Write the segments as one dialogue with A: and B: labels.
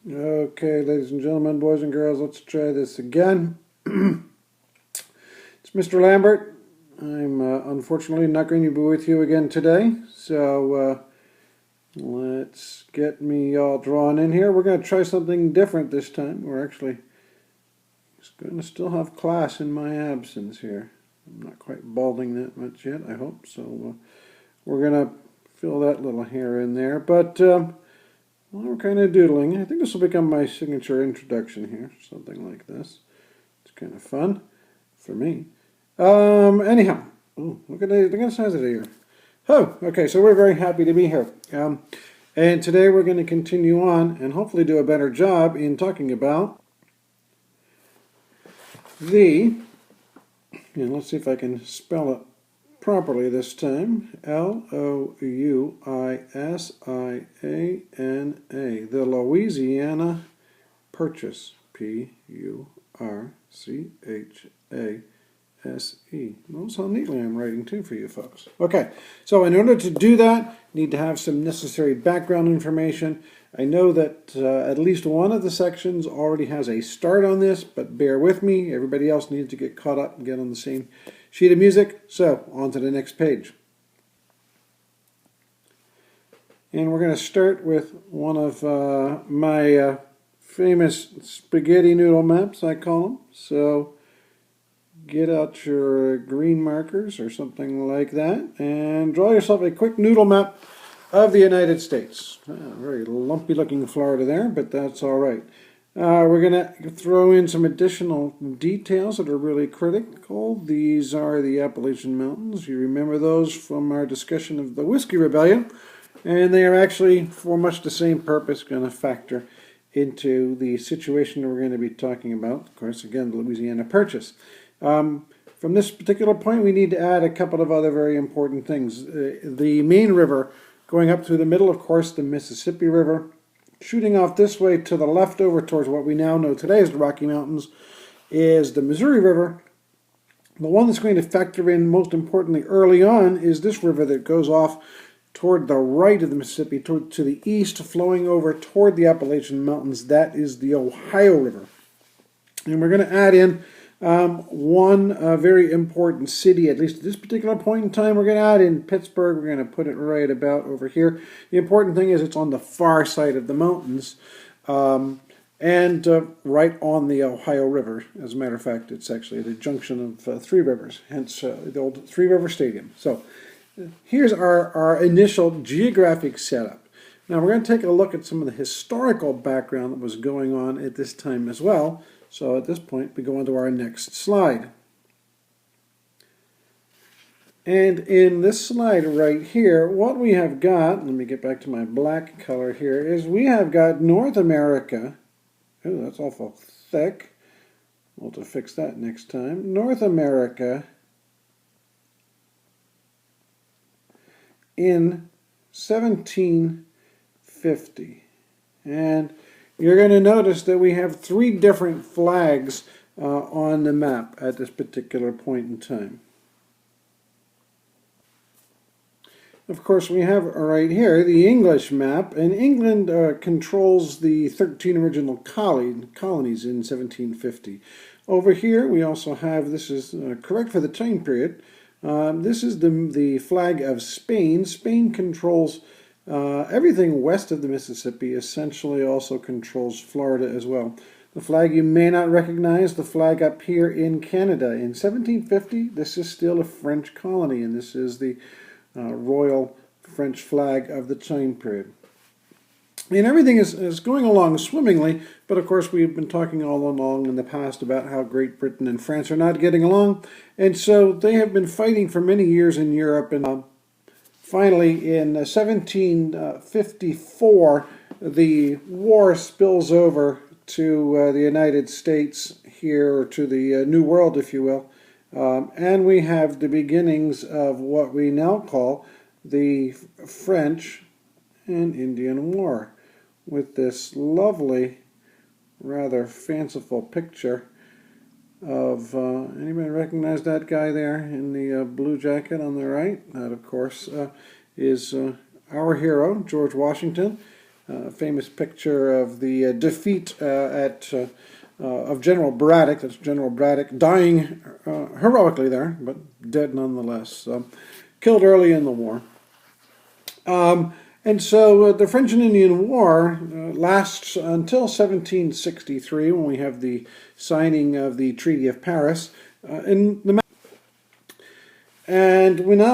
A: Okay, ladies and gentlemen, boys and girls, let's try this again. It's Mr. Lambert. I'm unfortunately not going to be with you again today, so let's get me all drawn in here. We're going to try something different this time. We're actually going to still have class in my absence here. I'm not quite balding that much yet, I hope, so we're going to fill that little hair in there, but well, we're kind of doodling. I think this will become my signature introduction here, something like this. It's kind of fun for me. Anyhow, look at the size of the ear. Oh, okay, so we're very happy to be here. And today we're going to continue on and hopefully do a better job in talking about and let's see if I can spell it properly this time. Louisiana, the Louisiana Purchase. Purchase. Notice how neatly I'm writing too for you folks. Okay, so in order to do that, you need to have some necessary background information. I know that at least one of the sections already has a start on this, but bear with me. Everybody else needs to get caught up and get on the same sheet of music. So, on to the next page. And we're going to start with one of my famous spaghetti noodle maps, I call them. So, get out your green markers or something like that and draw yourself a quick noodle map of the United States. Very lumpy looking Florida there, but that's all right. We're going to throw in some additional details that are really critical. These are the Appalachian Mountains. You remember those from our discussion of the Whiskey Rebellion, and they are actually, for much the same purpose, going to factor into the situation that we're going to be talking about. Of course, again, the Louisiana Purchase. From this particular point, we need to add a couple of other very important things. The main river going up through the middle, of course, the Mississippi River, shooting off this way to the left over towards what we now know today as the Rocky Mountains, is the Missouri River. The one that's going to factor in most importantly early on is this river that goes off toward the right of the Mississippi, to the east, flowing over toward the Appalachian Mountains. That is the Ohio River. And we're going to add in one very important city, at least at this particular point in time. We're going to add in Pittsburgh. We're going to put it right about over here. The important thing is it's on the far side of the mountains and right on the Ohio River. As a matter of fact, it's actually the junction of three rivers, hence the old Three River Stadium. So here's our initial geographic setup. Now we're going to take a look at some of the historical background that was going on at this time as well. So at this point, we go on to our next slide. And in this slide right here, what we have got, let me get back to my black color here, is we have got North America. Oh, that's awful thick. We'll have to fix that next time. North America in 1750. And you're going to notice that we have three different flags on the map at this particular point in time. Of course, we have right here the English map, and England controls the 13 original colonies in 1750. Over here, we also have, this is correct for the time period, this is the flag of Spain. Spain controls everything west of the Mississippi, essentially also controls Florida as well. The flag you may not recognize, the flag up here in Canada. In 1750, this is still a French colony, and this is the royal French flag of the time period. And everything is going along swimmingly, but of course we've been talking all along in the past about how Great Britain and France are not getting along, and so they have been fighting for many years in Europe, and finally, in 1754, the war spills over to the United States here, or to the New World, if you will, and we have the beginnings of what we now call the French and Indian War, with this lovely, rather fanciful picture of, anybody recognize that guy there in the blue jacket on the right? That, of course, is our hero, George Washington. famous picture of the defeat of General Braddock. That's General Braddock dying heroically there, but dead nonetheless. Killed early in the war. And so the French and Indian War lasts until 1763, when we have the signing of the Treaty of Paris. And now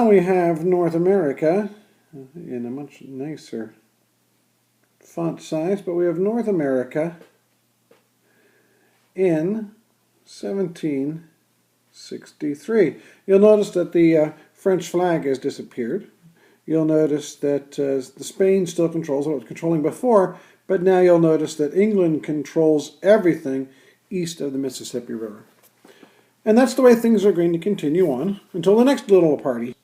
A: we have North America in a much nicer font size, but we have North America in 1763. You'll notice that the French flag has disappeared. You'll notice that Spain still controls what it was controlling before, but now you'll notice that England controls everything east of the Mississippi River. And that's the way things are going to continue on until the next little party.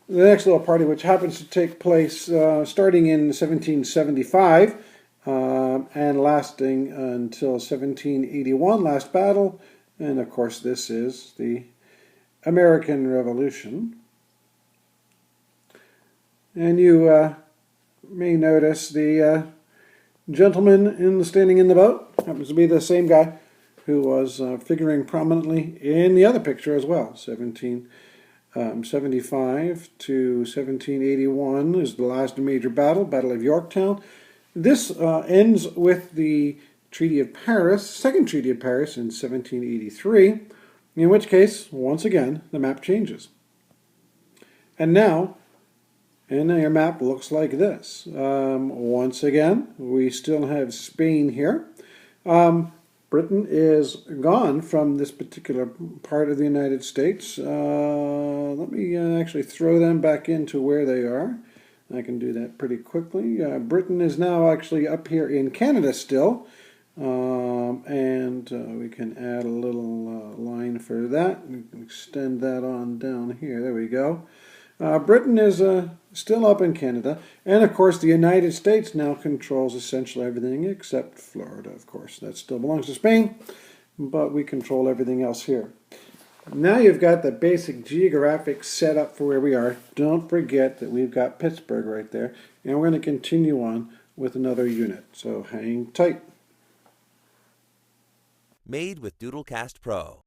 A: The next little party, which happens to take place starting in 1775 and lasting until 1781, last battle. And of course, this is the American Revolution. And you may notice the gentleman standing in the boat happens to be the same guy who was figuring prominently in the other picture as well. 1775 to 1781 is the last major battle, Battle of Yorktown. This ends with the Treaty of Paris, Second Treaty of Paris in 1783, in which case, once again, the map changes. And now, and your map looks like this. Once again, we still have Spain here. Britain is gone from this particular part of the United States. Let me actually throw them back into where they are. I can do that pretty quickly. Britain is now actually up here in Canada still. And we can add a little line for that. We can extend that on down here. There we go. Britain is still up in Canada, and of course the United States now controls essentially everything except Florida, of course. That still belongs to Spain, but we control everything else here. Now you've got the basic geographic setup for where we are. Don't forget that we've got Pittsburgh right there, and we're going to continue on with another unit, so hang tight.
B: Made with Doodlecast Pro.